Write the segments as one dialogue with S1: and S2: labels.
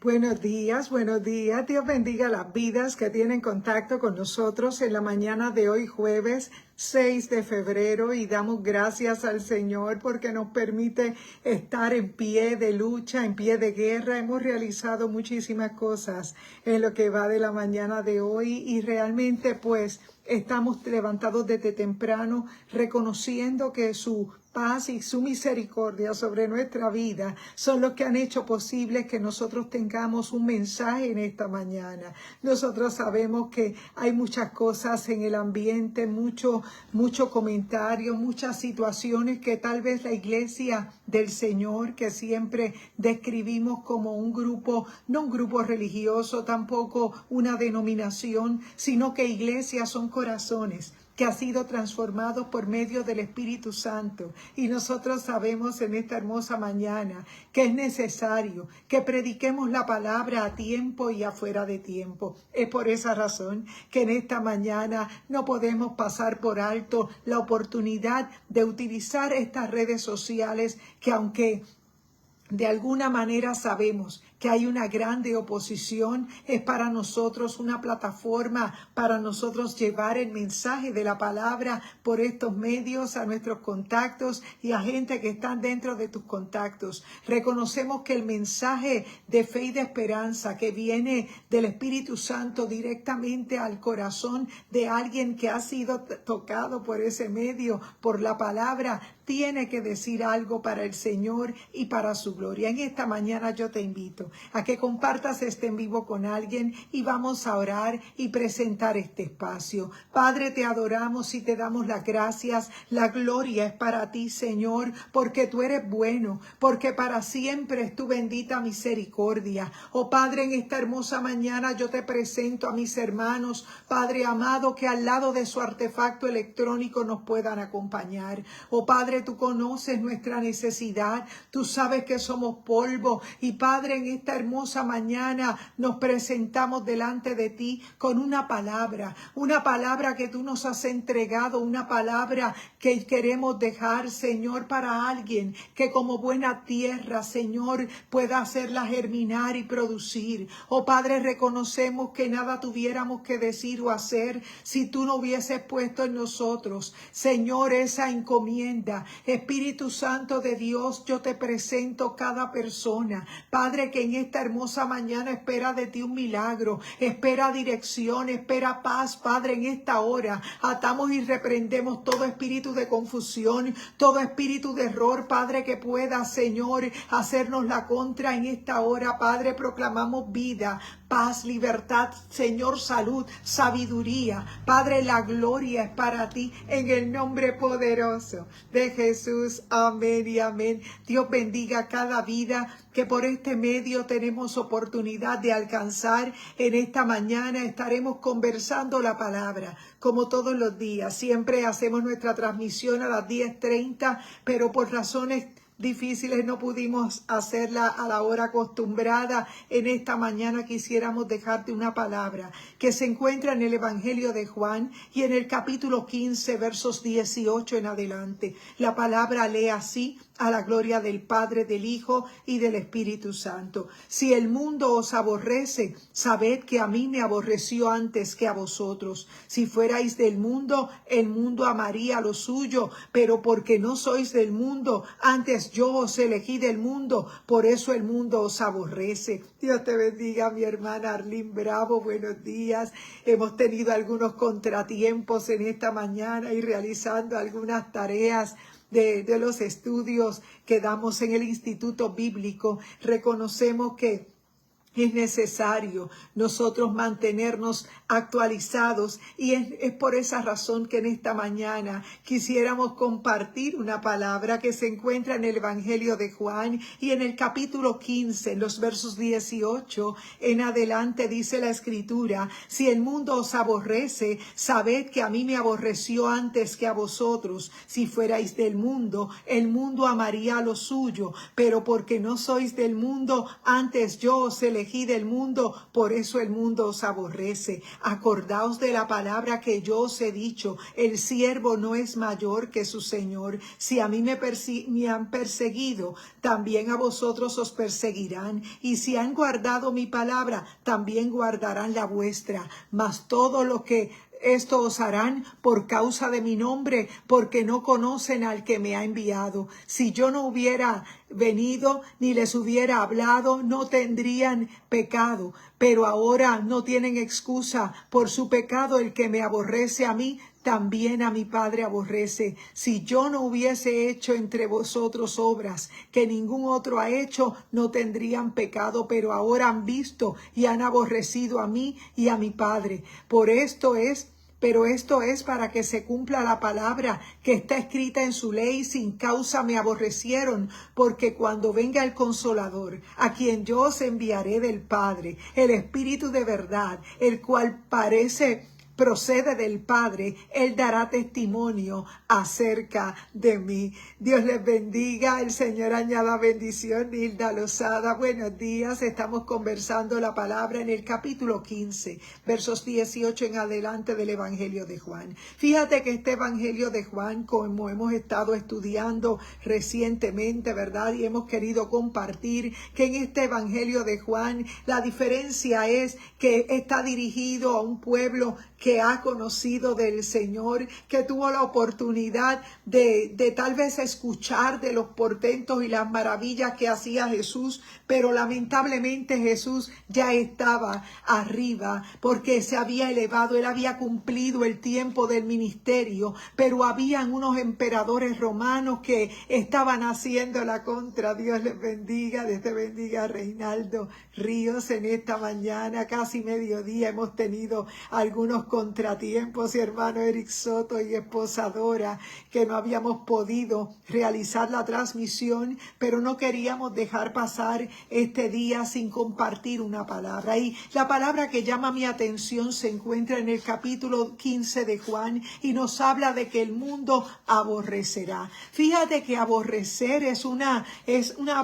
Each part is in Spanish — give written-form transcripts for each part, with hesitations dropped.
S1: Buenos días, buenos días. Dios bendiga las vidas que tienen contacto con nosotros en la mañana de hoy, jueves 6 de febrero, y damos gracias al Señor porque nos permite estar en pie de lucha, en pie de guerra. Hemos realizado muchísimas cosas en lo que va de la mañana de hoy y realmente pues estamos levantados desde temprano reconociendo que su paz y su misericordia sobre nuestra vida son los que han hecho posible que nosotros tengamos un mensaje en esta mañana. Nosotros sabemos que hay muchas cosas en el ambiente, mucho comentario, muchas situaciones que tal vez la iglesia del Señor, que siempre describimos como un grupo, no un grupo religioso, tampoco una denominación, sino que iglesias son corazones que ha sido transformado por medio del Espíritu Santo. Y nosotros sabemos en esta hermosa mañana que es necesario que prediquemos la palabra a tiempo y afuera de tiempo. Es por esa razón que en esta mañana no podemos pasar por alto la oportunidad de utilizar estas redes sociales que, aunque de alguna manera sabemos que hay una grande oposición, es para nosotros una plataforma para nosotros llevar el mensaje de la palabra por estos medios a nuestros contactos y a gente que están dentro de tus contactos. Reconocemos que el mensaje de fe y de esperanza que viene del Espíritu Santo directamente al corazón de alguien que ha sido tocado por ese medio, por la palabra, tiene que decir algo para el Señor y para su gloria. En esta mañana yo te invito a que compartas este en vivo con alguien y vamos a orar y presentar este espacio. Padre, te adoramos y te damos las gracias. La gloria es para ti, Señor, porque tú eres bueno, porque para siempre es tu bendita misericordia. Oh Padre, en esta hermosa mañana yo te presento a mis hermanos, Padre amado, que al lado de su artefacto electrónico nos puedan acompañar. Oh Padre, tú conoces nuestra necesidad, tú sabes que somos polvo y Padre, en esta hermosa mañana nos presentamos delante de ti con una palabra que tú nos has entregado, una palabra que queremos dejar, Señor, para alguien que como buena tierra, Señor, pueda hacerla germinar y producir. Oh Padre, reconocemos que nada tuviéramos que decir o hacer si tú no hubieses puesto en nosotros, Señor, esa encomienda. Espíritu Santo de Dios, yo te presento cada persona, Padre, que en esta hermosa mañana espera de ti un milagro, espera dirección, espera paz, Padre, en esta hora. Atamos y reprendemos todo espíritu de confusión, todo espíritu de error, Padre, que pueda, Señor, hacernos la contra en esta hora. Padre, proclamamos vida, paz, libertad, Señor, salud, sabiduría. Padre, la gloria es para ti en el nombre poderoso de Jesús. Amén y amén. Dios bendiga cada vida que por este medio tenemos oportunidad de alcanzar. En esta mañana estaremos conversando la palabra como todos los días. Siempre hacemos nuestra transmisión a las 10:30, pero por razones difíciles no pudimos hacerla a la hora acostumbrada. En esta mañana quisiéramos dejarte una palabra que se encuentra en el Evangelio de Juan y en el capítulo 15, versos 18 en adelante. La palabra lee así: a la gloria del Padre, del Hijo y del Espíritu Santo. Si el mundo os aborrece, sabed que a mí me aborreció antes que a vosotros. Si fuerais del mundo, el mundo amaría lo suyo, pero porque no sois del mundo, antes yo os elegí del mundo, por eso el mundo os aborrece. Dios te bendiga, mi hermana Arlene Bravo, buenos días. Hemos tenido algunos contratiempos en esta mañana y realizando algunas tareas de los estudios que damos en el Instituto Bíblico. Reconocemos que es necesario nosotros mantenernos actualizados y es por esa razón que en esta mañana quisiéramos compartir una palabra que se encuentra en el Evangelio de Juan y en el capítulo 15, en los versos 18 en adelante dice la Escritura: si el mundo os aborrece, sabed que a mí me aborreció antes que a vosotros. Si fuerais del mundo, el mundo amaría lo suyo, pero porque no sois del mundo, antes yo os elegí elegí del mundo, por eso el mundo os aborrece. Acordaos de la palabra que yo os he dicho, el siervo no es mayor que su Señor. Si a mí me han perseguido, también a vosotros os perseguirán. Y si han guardado mi palabra, también guardarán la vuestra. Mas todo lo que esto os harán por causa de mi nombre, porque no conocen al que me ha enviado. Si yo no hubiera venido ni les hubiera hablado, no tendrían pecado. Pero ahora no tienen excusa. Por su pecado el que me aborrece a mí, también a mi Padre aborrece. Si yo no hubiese hecho entre vosotros obras que ningún otro ha hecho, no tendrían pecado, pero ahora han visto y han aborrecido a mí y a mi Padre. Pero esto es para que se cumpla la palabra que está escrita en su ley: sin causa me aborrecieron, porque cuando venga el Consolador, a quien yo os enviaré del Padre, el Espíritu de verdad, el cual procede del Padre, Él dará testimonio acerca de mí. Dios les bendiga, el Señor añada bendición. Hilda Lozada, buenos días. Estamos conversando la palabra en el capítulo 15, versos 18 en adelante del Evangelio de Juan. Fíjate que este Evangelio de Juan, como hemos estado estudiando recientemente, ¿verdad? Y hemos querido compartir que en este Evangelio de Juan la diferencia es que está dirigido a un pueblo que ha conocido del Señor, que tuvo la oportunidad de tal vez escuchar de los portentos y las maravillas que hacía Jesús, pero lamentablemente Jesús ya estaba arriba porque se había elevado, él había cumplido el tiempo del ministerio, pero habían unos emperadores romanos que estaban haciendo la contra. Dios les bendiga, Dios te bendiga, Reinaldo Ríos. En esta mañana, casi mediodía, hemos tenido algunos contratiempos, y hermano Eric Soto y esposa Dora, que no habíamos podido realizar la transmisión, pero no queríamos dejar pasar este día sin compartir una palabra. Y la palabra que llama mi atención se encuentra en el capítulo 15 de Juan y nos habla de que el mundo aborrecerá. Fíjate que aborrecer es una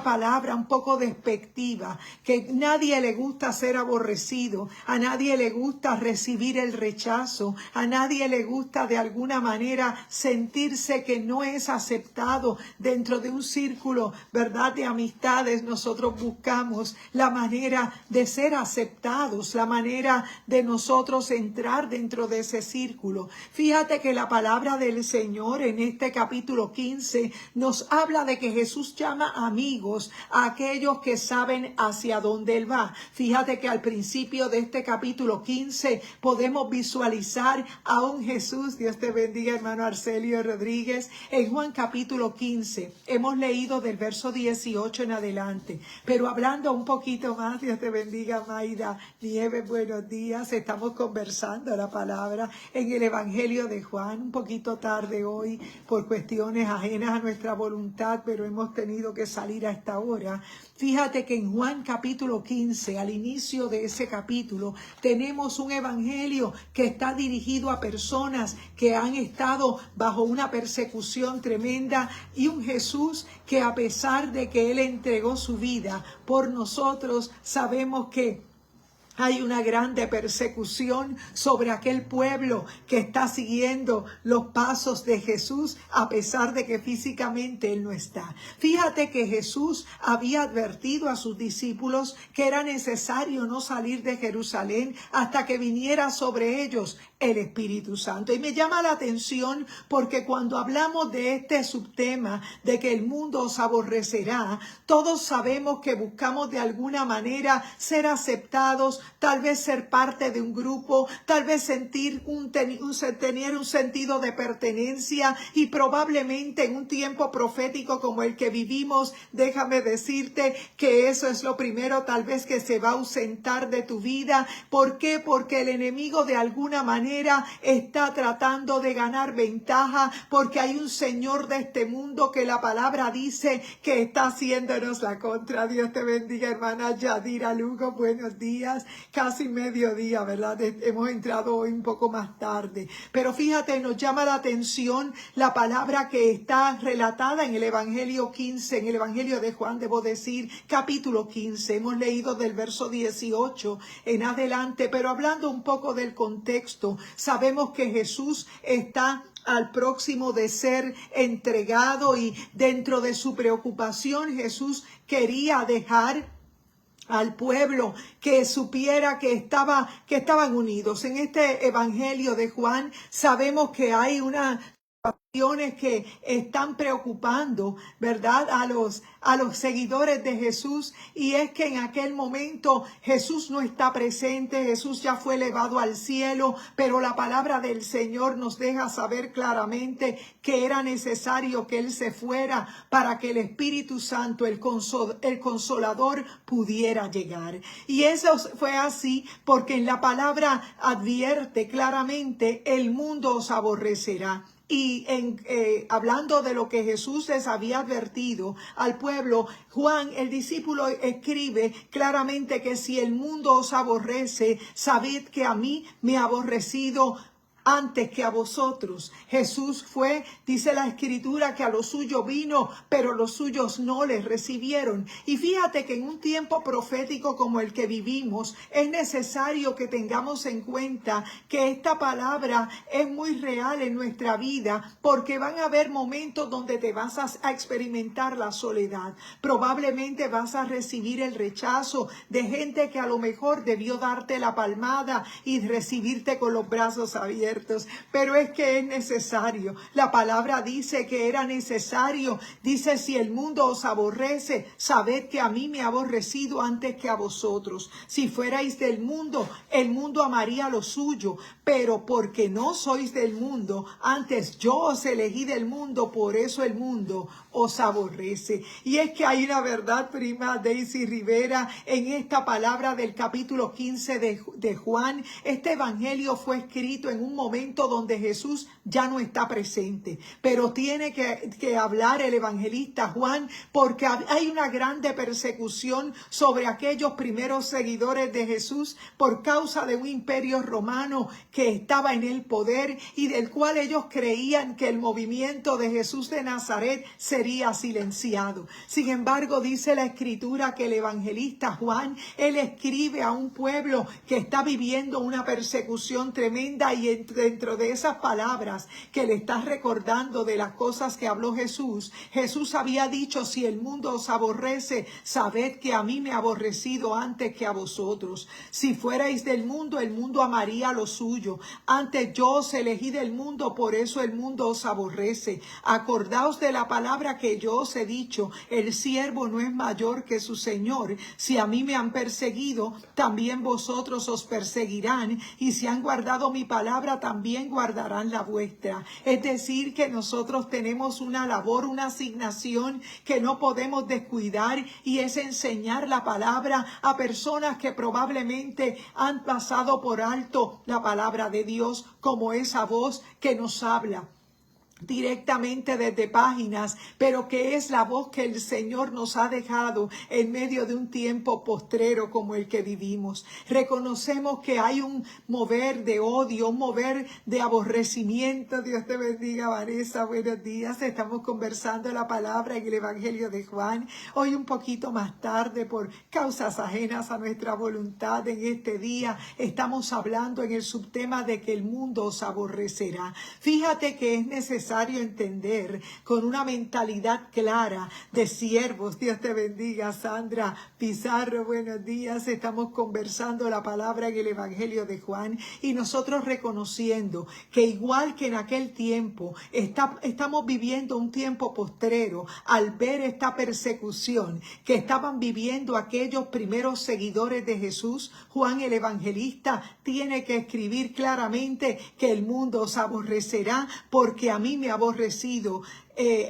S1: palabra un poco despectiva, que nadie le gusta ser aborrecido, a nadie le gusta recibir el rechazo, a nadie le gusta de alguna manera sentirse que no es aceptado dentro de un círculo, ¿verdad?, de amistades. Nosotros buscamos la manera de ser aceptados, la manera de nosotros entrar dentro de ese círculo. Fíjate que la palabra del Señor en este capítulo 15 nos habla de que Jesús llama amigos a aquellos que saben hacia dónde Él va. Fíjate que al principio de este capítulo 15 podemos visualizar a un Jesús. Dios te bendiga, hermano Arcelio Rodríguez. En Juan capítulo 15 hemos leído del verso 18 en adelante, pero hablando un poquito más, Dios te bendiga, Maida Nieves, buenos días. Estamos conversando la palabra en el Evangelio de Juan, un poquito tarde hoy por cuestiones ajenas a nuestra voluntad, pero hemos tenido que salir a esta hora. Fíjate que en Juan capítulo 15, al inicio de ese capítulo, tenemos un evangelio que está dirigido a personas que han estado bajo una persecución tremenda, y un Jesús que, a pesar de que Él entregó su vida por nosotros, sabemos que hay una grande persecución sobre aquel pueblo que está siguiendo los pasos de Jesús, a pesar de que físicamente Él no está. Fíjate que Jesús había advertido a sus discípulos que era necesario no salir de Jerusalén hasta que viniera sobre ellos el Espíritu Santo. Y me llama la atención porque cuando hablamos de este subtema de que el mundo os aborrecerá, todos sabemos que buscamos de alguna manera ser aceptados, tal vez ser parte de un grupo, tal vez tener un sentido de pertenencia, y probablemente en un tiempo profético como el que vivimos, déjame decirte que eso es lo primero tal vez que se va a ausentar de tu vida. ¿Por qué? Porque el enemigo de alguna manera está tratando de ganar ventaja, porque hay un señor de este mundo que la palabra dice que está haciéndonos la contra. Dios te bendiga, hermana Yadira Lugo, buenos días. casi mediodía, ¿verdad? Hemos entrado hoy un poco más tarde. Pero fíjate, nos llama la atención la palabra que está relatada en el Evangelio 15, en el Evangelio de Juan, debo decir, capítulo 15. Hemos leído del verso 18 en adelante, pero hablando un poco del contexto, sabemos que Jesús está al próximo de ser entregado y dentro de su preocupación Jesús quería dejar al pueblo que supiera que estaban unidos. En este evangelio de Juan sabemos que hay una que están preocupando, ¿verdad? A los seguidores de Jesús, y es que en aquel momento Jesús no está presente, Jesús ya fue elevado al cielo, pero la palabra del Señor nos deja saber claramente que era necesario que Él se fuera para que el Espíritu Santo, el Consolador, pudiera llegar. Y eso fue así porque en la palabra advierte claramente: el mundo os aborrecerá. Y hablando de lo que Jesús les había advertido al pueblo, Juan, el discípulo, escribe claramente que si el mundo os aborrece, sabed que a mí me ha aborrecido antes que a vosotros. Jesús fue, dice la Escritura, que a los suyos vino, pero los suyos no les recibieron. Y fíjate que en un tiempo profético como el que vivimos, es necesario que tengamos en cuenta que esta palabra es muy real en nuestra vida, porque van a haber momentos donde te vas a experimentar la soledad. Probablemente vas a recibir el rechazo de gente que a lo mejor debió darte la palmada y recibirte con los brazos abiertos. Pero es que es necesario. La palabra dice que era necesario. Dice: si el mundo os aborrece, sabed que a mí me ha aborrecido antes que a vosotros. Si fuerais del mundo, el mundo amaría lo suyo. Pero porque no sois del mundo, antes yo os elegí del mundo, por eso el mundo os aborrece. Y es que hay una verdad, prima Daisy Rivera, en esta palabra del capítulo 15 de Juan. Este evangelio fue escrito en un momento donde Jesús ya no está presente, pero tiene que hablar el evangelista Juan, porque hay una grande persecución sobre aquellos primeros seguidores de Jesús por causa de un imperio romano que estaba en el poder y del cual ellos creían que el movimiento de Jesús de Nazaret sería silenciado. Sin embargo, dice la Escritura que el evangelista Juan, él escribe a un pueblo que está viviendo una persecución tremenda, y dentro de esas palabras que le está recordando de las cosas que habló Jesús, Jesús había dicho: si el mundo os aborrece, sabed que a mí me ha aborrecido antes que a vosotros. Si fuerais del mundo, el mundo amaría lo suyo. Antes yo os elegí del mundo, por eso el mundo os aborrece. Acordaos de la palabra que yo os he dicho: el siervo no es mayor que su Señor. Si a mí me han perseguido, también vosotros os perseguirán, y si han guardado mi palabra, también guardarán la vuestra. Es decir, que nosotros tenemos una labor, una asignación que no podemos descuidar, y es enseñar la palabra a personas que probablemente han pasado por alto la palabra de Dios, como esa voz que nos habla directamente desde páginas, pero que es la voz que el Señor nos ha dejado en medio de un tiempo postrero como el que vivimos. Reconocemos que hay un mover de odio, un mover de aborrecimiento. Dios te bendiga, Vanessa, buenos días. Estamos conversando la palabra en el Evangelio de Juan, hoy un poquito más tarde por causas ajenas a nuestra voluntad. En este día estamos hablando en el subtema de que el mundo os aborrecerá. Fíjate que es necesario entender con una mentalidad clara de siervos. Dios te bendiga, Sandra Pizarro, buenos días. Estamos conversando la palabra en el Evangelio de Juan, y nosotros reconociendo que igual que en aquel tiempo estamos viviendo un tiempo postrero al ver esta persecución que estaban viviendo aquellos primeros seguidores de Jesús. Juan el evangelista tiene que escribir claramente que el mundo os aborrecerá, porque a mí me ha aborrecido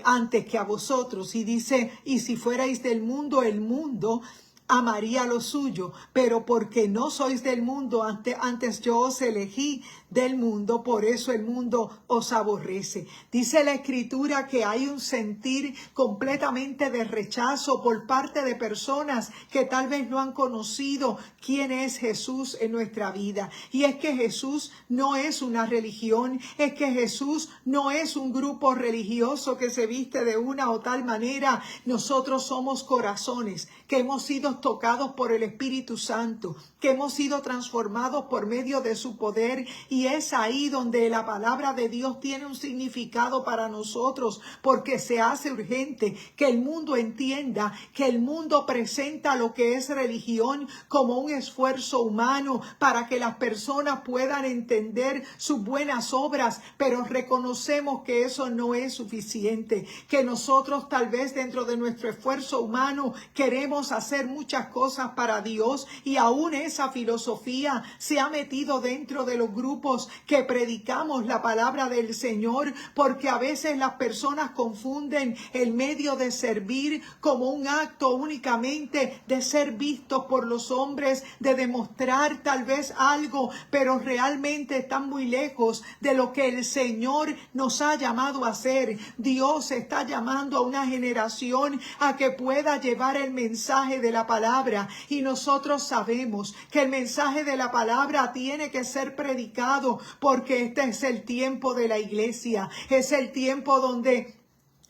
S1: antes que a vosotros. Y dice: y si fuerais del mundo, el mundo amaría lo suyo, pero porque no sois del mundo, antes yo os elegí del mundo, por eso el mundo os aborrece. Dice la Escritura que hay un sentir completamente de rechazo por parte de personas que tal vez no han conocido quién es Jesús en nuestra vida. Y es que Jesús no es una religión, es que Jesús no es un grupo religioso que se viste de una o tal manera. Nosotros somos corazones que hemos sido tocados por el Espíritu Santo, que hemos sido transformados por medio de su poder, y es ahí donde la palabra de Dios tiene un significado para nosotros, porque se hace urgente que el mundo entienda que el mundo presenta lo que es religión como un esfuerzo humano para que las personas puedan entender sus buenas obras, pero reconocemos que eso no es suficiente, que nosotros tal vez dentro de nuestro esfuerzo humano queremos hacer muchas cosas para Dios, y aún esa filosofía se ha metido dentro de los grupos que predicamos la palabra del Señor, porque a veces las personas confunden el medio de servir como un acto únicamente de ser vistos por los hombres, de demostrar tal vez algo, pero realmente están muy lejos de lo que el Señor nos ha llamado a hacer. Dios está llamando a una generación a que pueda llevar el mensaje de la palabra, y nosotros sabemos que el mensaje de la palabra tiene que ser predicado, porque este es el tiempo de la iglesia, es el tiempo donde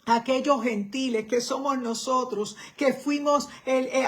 S1: aquellos gentiles que somos nosotros, que fuimos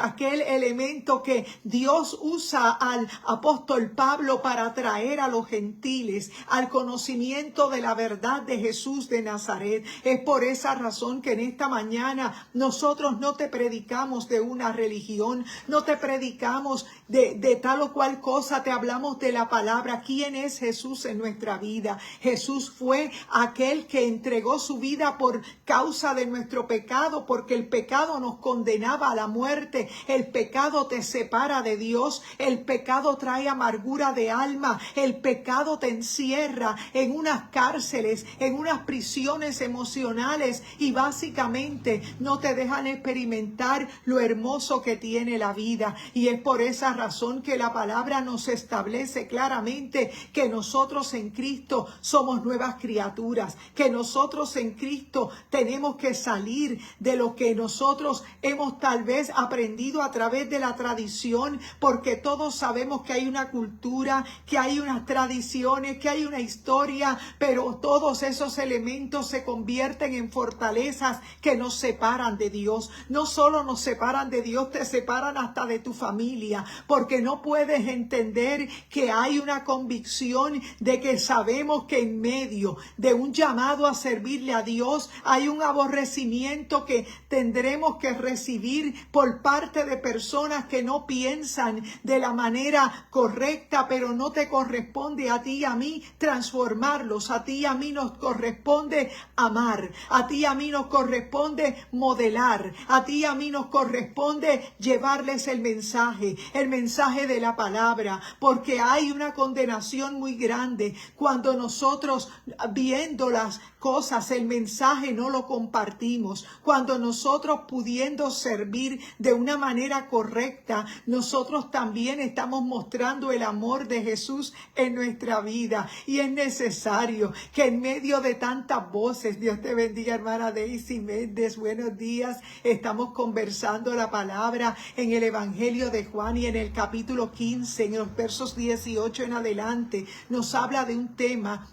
S1: aquel elemento que Dios usa al apóstol Pablo para traer a los gentiles al conocimiento de la verdad de Jesús de Nazaret. Es por esa razón que en esta mañana nosotros no te predicamos de una religión, no te predicamos de tal o cual cosa, te hablamos de la palabra. ¿Quién es Jesús en nuestra vida? Jesús fue aquel que entregó su vida por causa de nuestro pecado, porque el pecado nos condenaba a la muerte. El pecado te separa de Dios, el pecado trae amargura de alma, el pecado te encierra en unas cárceles, en unas prisiones emocionales, y básicamente no te dejan experimentar lo hermoso que tiene la vida. Y es por esa razón que la palabra nos establece claramente que nosotros en Cristo somos nuevas criaturas, que nosotros en Cristo tenemos que salir de lo que nosotros hemos tal vez aprendido a través de la tradición, porque todos sabemos que hay una cultura, que hay unas tradiciones, que hay una historia, pero todos esos elementos se convierten en fortalezas que nos separan de Dios. No solo nos separan de Dios, te separan hasta de tu familia, porque no puedes entender que hay una convicción de que sabemos que en medio de un llamado a servirle a Dios hay un aborrecimiento que tendremos que recibir por parte de personas que no piensan de la manera correcta, pero no te corresponde a ti y a mí transformarlos. A ti y a mí nos corresponde amar, a ti y a mí nos corresponde modelar, a ti y a mí nos corresponde llevarles el mensaje de la palabra, porque hay una condenación muy grande cuando nosotros, viendo las cosas, el mensaje no lo compartimos. Cuando nosotros, pudiendo servir de una manera correcta, nosotros también estamos mostrando el amor de Jesús en nuestra vida. Y es necesario que en medio de tantas voces, Dios te bendiga, hermana Daisy Méndez, buenos días. Estamos conversando la palabra en el Evangelio de Juan, y en el capítulo 15, en los versos 18 en adelante, nos habla de un tema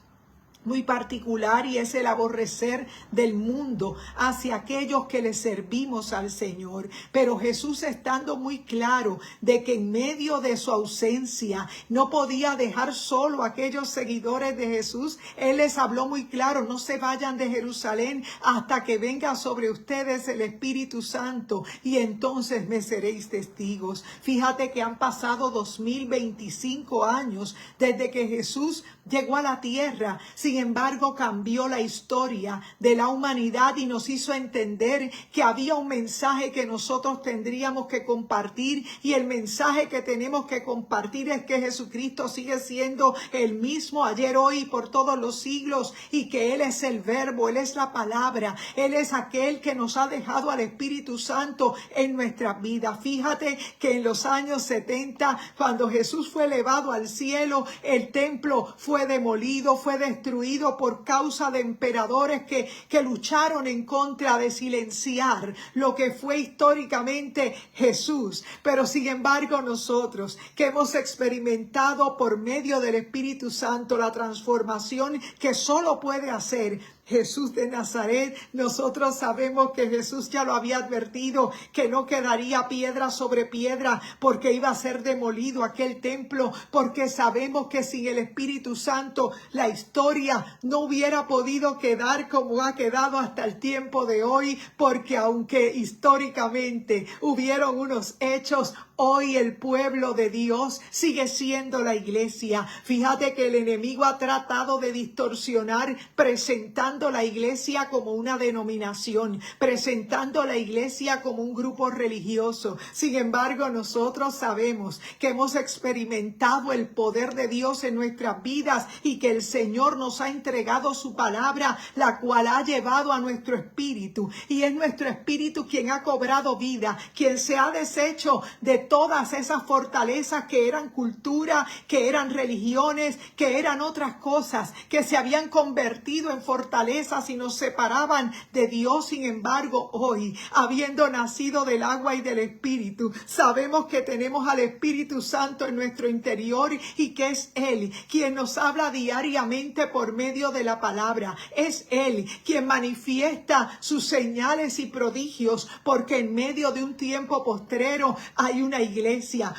S1: muy particular, y es el aborrecer del mundo hacia aquellos que le servimos al Señor. Pero Jesús, estando muy claro de que en medio de su ausencia no podía dejar solo a aquellos seguidores de Jesús, Él les habló muy claro: no se vayan de Jerusalén hasta que venga sobre ustedes el Espíritu Santo, y entonces me seréis testigos. Fíjate que han pasado 2025 años desde que Jesús llegó a la tierra. Sin Sin embargo, cambió la historia de la humanidad y nos hizo entender que había un mensaje que nosotros tendríamos que compartir, y el mensaje que tenemos que compartir es que Jesucristo sigue siendo el mismo ayer, hoy y por todos los siglos, y que Él es el Verbo, Él es la palabra, Él es aquel que nos ha dejado al Espíritu Santo en nuestras vidas. Fíjate que en los años 70, cuando Jesús fue elevado al cielo, el templo fue demolido, fue destruido por causa de emperadores que lucharon en contra de silenciar lo que fue históricamente Jesús. Pero sin embargo, nosotros que hemos experimentado por medio del Espíritu Santo la transformación que solo puede hacer Jesús de Nazaret, nosotros sabemos que Jesús ya lo había advertido, que no quedaría piedra sobre piedra, porque iba a ser demolido aquel templo, porque sabemos que sin el Espíritu Santo la historia no hubiera podido quedar como ha quedado hasta el tiempo de hoy, porque aunque históricamente hubieron unos hechos, hoy el pueblo de Dios sigue siendo la iglesia. Fíjate que el enemigo ha tratado de distorsionar, presentando la iglesia como una denominación, presentando la iglesia como un grupo religioso. Sin embargo, nosotros sabemos que hemos experimentado el poder de Dios en nuestras vidas y que el Señor nos ha entregado su palabra, la cual ha llevado a nuestro espíritu, y es nuestro espíritu quien ha cobrado vida, quien se ha deshecho de todas esas fortalezas que eran cultura, que eran religiones, que eran otras cosas, que se habían convertido en fortalezas y nos separaban de Dios. Sin embargo, hoy, habiendo nacido del agua y del Espíritu, sabemos que tenemos al Espíritu Santo en nuestro interior y que es Él quien nos habla diariamente por medio de la palabra. Es Él quien manifiesta sus señales y prodigios, porque en medio de un tiempo postrero hay una iglesia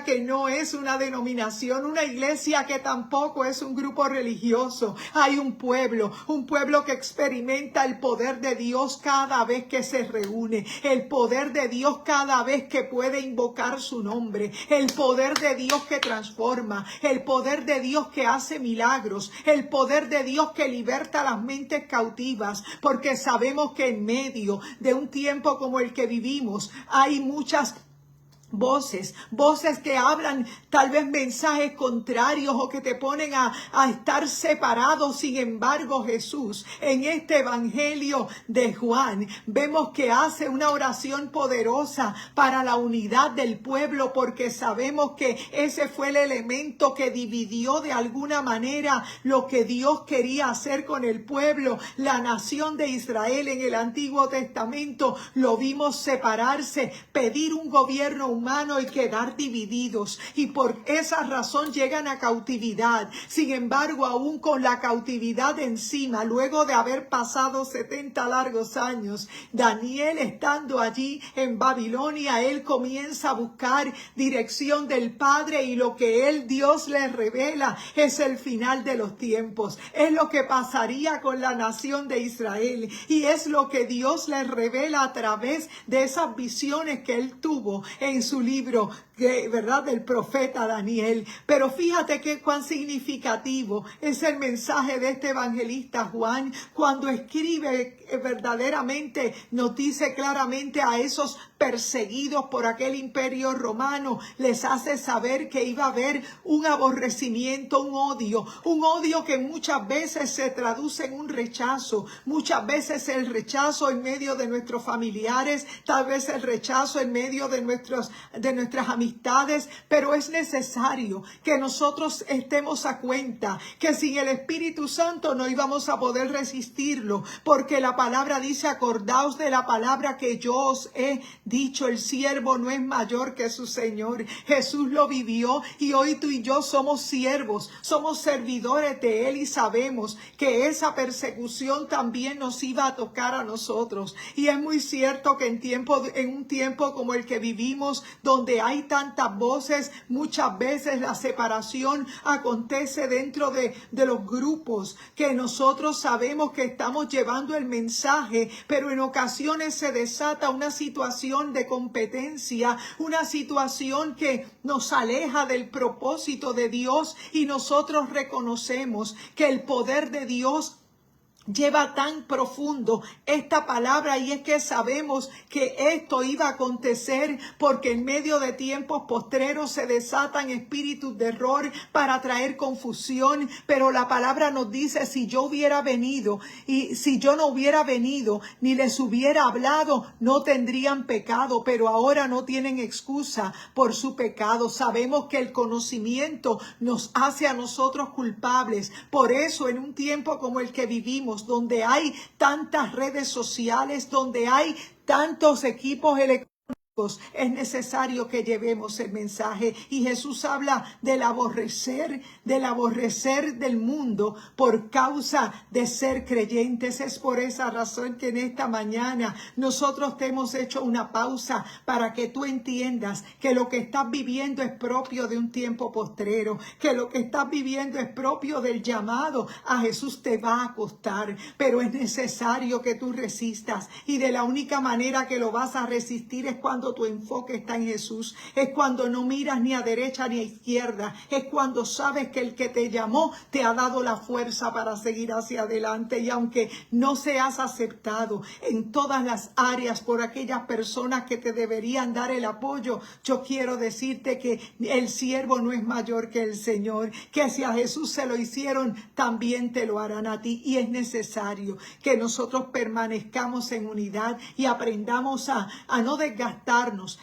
S1: que no es una denominación, una iglesia que tampoco es un grupo religioso. Hay un pueblo que experimenta el poder de Dios cada vez que se reúne, el poder de Dios cada vez que puede invocar su nombre, el poder de Dios que transforma, el poder de Dios que hace milagros, el poder de Dios que liberta las mentes cautivas, porque sabemos que en medio de un tiempo como el que vivimos hay muchas voces que hablan tal vez mensajes contrarios o que te ponen a estar separados. Sin embargo, Jesús en este evangelio de Juan vemos que hace una oración poderosa para la unidad del pueblo, porque sabemos que ese fue el elemento que dividió de alguna manera lo que Dios quería hacer con el pueblo. La nación de Israel en el Antiguo Testamento lo vimos separarse, pedir un gobierno humano y quedar divididos, y por esa razón llegan a cautividad. Sin embargo, aún con la cautividad encima, luego de haber pasado 70 largos años, Daniel estando allí en Babilonia, él comienza a buscar dirección del Padre, y lo que Dios le revela es el final de los tiempos, es lo que pasaría con la nación de Israel, y es lo que Dios le revela a través de esas visiones que él tuvo en su libro, ¿verdad?, del profeta Daniel. Pero fíjate que cuán significativo es el mensaje de este evangelista Juan cuando escribe, verdaderamente nos dice claramente a esos perseguidos por aquel imperio romano, les hace saber que iba a haber un aborrecimiento, un odio que muchas veces se traduce en un rechazo, muchas veces el rechazo en medio de nuestros familiares, tal vez el rechazo en medio de nuestras amistades, pero es necesario que nosotros estemos a cuenta que sin el Espíritu Santo no íbamos a poder resistirlo, porque la palabra dice: acordaos de la palabra que yo os he dicho, el siervo no es mayor que su Señor. Jesús lo vivió, y hoy tú y yo somos siervos, somos servidores de Él, y sabemos que esa persecución también nos iba a tocar a nosotros. Y es muy cierto que en un tiempo como el que vivimos, donde hay tantas voces, muchas veces la separación acontece dentro de los grupos, que nosotros sabemos que estamos llevando el mensaje, pero en ocasiones se desata una situación de competencia, una situación que nos aleja del propósito de Dios, y nosotros reconocemos que el poder de Dios lleva tan profundo esta palabra, y es que sabemos que esto iba a acontecer porque en medio de tiempos postreros se desatan espíritus de error para traer confusión. Pero la palabra nos dice: si yo hubiera venido, y si yo no hubiera venido ni les hubiera hablado, no tendrían pecado, pero ahora no tienen excusa por su pecado. Sabemos que el conocimiento nos hace a nosotros culpables. Por eso, en un tiempo como el que vivimos, donde hay tantas redes sociales, donde hay tantos equipos electrónicos, es necesario que llevemos el mensaje. Y Jesús habla del aborrecer del mundo por causa de ser creyentes. Es por esa razón que en esta mañana nosotros te hemos hecho una pausa para que tú entiendas que lo que estás viviendo es propio de un tiempo postrero, que lo que estás viviendo es propio del llamado a Jesús. Te va a costar, pero es necesario que tú resistas, y de la única manera que lo vas a resistir es cuando tu enfoque está en Jesús, es cuando no miras ni a derecha ni a izquierda, es cuando sabes que el que te llamó te ha dado la fuerza para seguir hacia adelante. Y aunque no seas aceptado en todas las áreas por aquellas personas que te deberían dar el apoyo, yo quiero decirte que el siervo no es mayor que el Señor, que si a Jesús se lo hicieron, también te lo harán a ti. Y es necesario que nosotros permanezcamos en unidad y aprendamos a no desgastarnos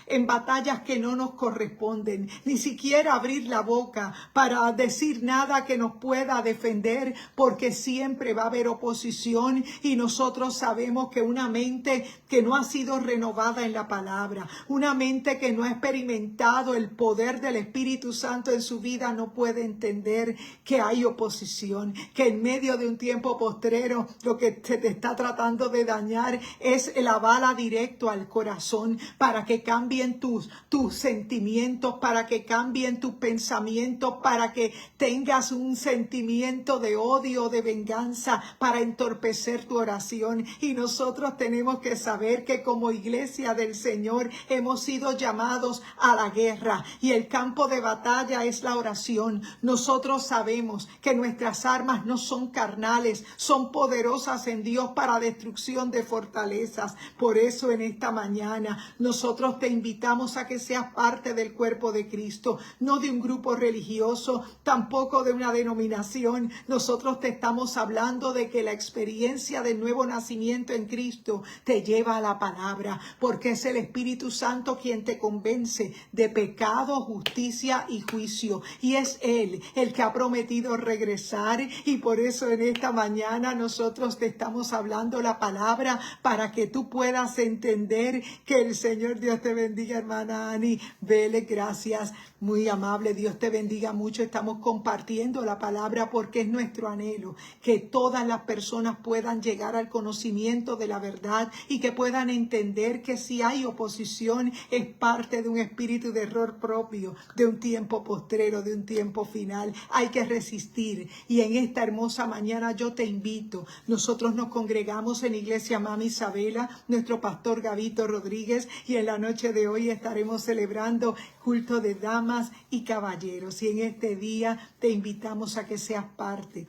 S1: en batallas que no nos corresponden, ni siquiera abrir la boca para decir nada que nos pueda defender, porque siempre va a haber oposición, y nosotros sabemos que una mente que no ha sido renovada en la palabra, una mente que no ha experimentado el poder del Espíritu Santo en su vida, no puede entender que hay oposición, que en medio de un tiempo postrero lo que se te está tratando de dañar es la bala directo al corazón, para que cambien tus sentimientos, para que cambien tus pensamientos, para que tengas un sentimiento de odio, de venganza, para entorpecer tu oración. Y nosotros tenemos que saber que como iglesia del Señor hemos sido llamados a la guerra, y el campo de batalla es la oración. Nosotros sabemos que nuestras armas no son carnales, son poderosas en Dios para destrucción de fortalezas. Por eso en esta mañana nosotros te invitamos a que seas parte del cuerpo de Cristo, no de un grupo religioso, tampoco de una denominación. Nosotros te estamos hablando de que la experiencia del nuevo nacimiento en Cristo te lleva a la palabra, porque es el Espíritu Santo quien te convence de pecado, justicia y juicio, y es Él el que ha prometido regresar. Y por eso en esta mañana nosotros te estamos hablando la palabra, para que tú puedas entender que el Señor, Dios te bendiga, hermana Ani Vélez, gracias, muy amable, Dios te bendiga mucho. Estamos compartiendo la palabra porque es nuestro anhelo que todas las personas puedan llegar al conocimiento de la verdad, y que puedan entender que si hay oposición es parte de un espíritu de error propio, de un tiempo postrero, de un tiempo final. Hay que resistir, y en esta hermosa mañana yo te invito. Nosotros nos congregamos en Iglesia Mami Isabela, nuestro pastor Gabito Rodríguez, y en la noche de hoy estaremos celebrando culto de damas y caballeros, y en este día te invitamos a que seas parte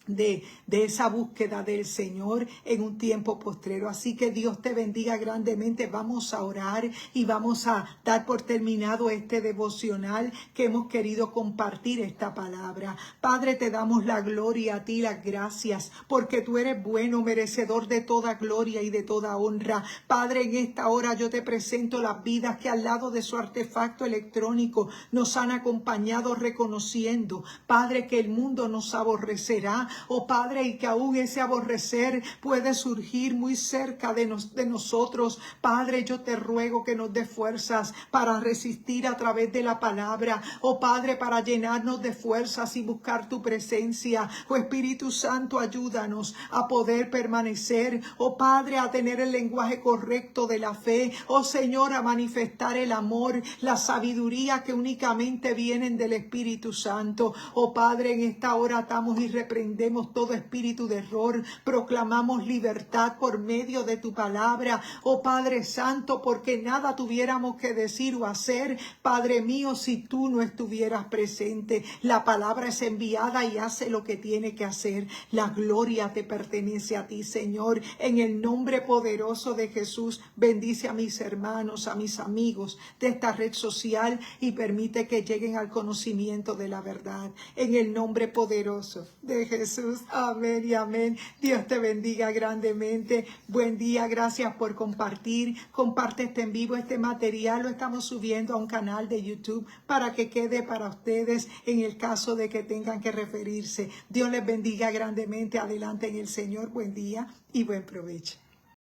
S1: de esa búsqueda del Señor en un tiempo postrero. Así que Dios te bendiga grandemente. Vamos a orar y vamos a dar por terminado este devocional que hemos querido compartir esta palabra. Padre, te damos la gloria a ti, las gracias, porque tú eres bueno, merecedor de toda gloria y de toda honra. Padre, en esta hora yo te presento las vidas que al lado de su artefacto electrónico nos han acompañado, reconociendo, Padre, que el mundo nos aborrecerá, oh Padre, y que aún ese aborrecer puede surgir muy cerca de nosotros. Padre, yo te ruego que nos dé fuerzas para resistir a través de la palabra, oh Padre, para llenarnos de fuerzas y buscar tu presencia. Oh Espíritu Santo, ayúdanos a poder permanecer, oh Padre, a tener el lenguaje correcto de la fe, oh Señor, a manifestar el amor, la sabiduría que únicamente vienen del Espíritu Santo. Oh Padre, en esta hora atamos y reprendemos todo espíritu de error, proclamamos libertad por medio de tu palabra, oh Padre Santo, porque nada tuviéramos que decir o hacer, Padre mío, si tú no estuvieras presente. La palabra es enviada y hace lo que tiene que hacer. La gloria te pertenece a ti, Señor. En el nombre poderoso de Jesús, bendice a mis hermanos, a mis amigos de esta red social y permite que lleguen al conocimiento de la verdad. En el nombre poderoso de Jesús. Amén y amén. Dios te bendiga grandemente. Buen día. Gracias por compartir. Comparte este en vivo, este material. Lo estamos subiendo a un canal de YouTube para que quede para ustedes en el caso de que tengan que referirse. Dios les bendiga grandemente. Adelante en el Señor. Buen día y buen provecho.